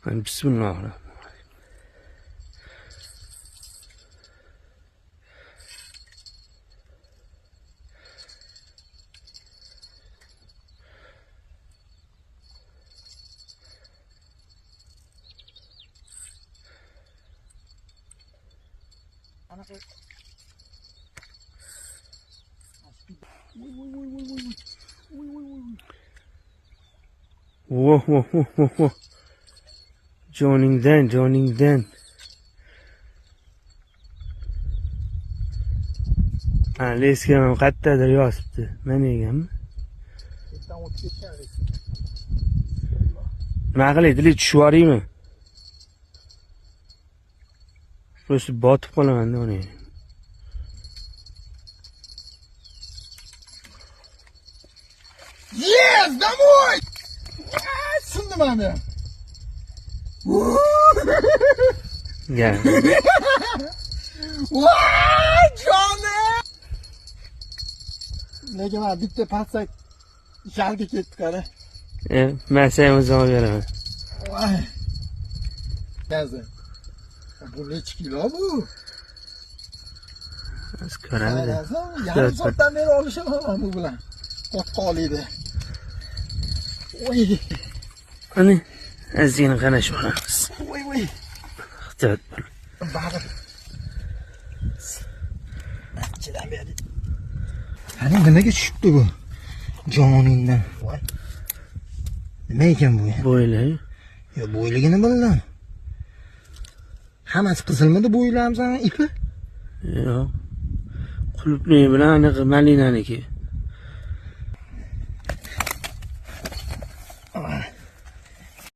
Bismillah. Whoa. Joningdan. Ha, leska ham qayerdadir yotibdi. Mana ekanmi? Nima qilaydi, tushib yuboraymi? Просто botib qolaman-da uni. Yes, домой! Sindi meni. Gel. Voy, jonim! Lekin men bitta patsak shalga ketdi qara. Men senga o'zim beraman. Voy. Gazi. Bu necha kilo bu? Biz ko'ramiz. Yarim soatdan beri olishaman bu bilan. Qotqoliydi. Voy. Ani, azgina qanash bo'lamiz. Voy. Ehtiyot bo'l. Bag'ir. Chidan beri. Qani nimaga tushibdi bu? Joningdan. Voy. Nima ekan bu? Bo'yla. Yo, bo'yligini bildim. Hammasi qizilmidi bo'ylamsan ipi? Yo'q. Qulupli bilan aniq malinaniki.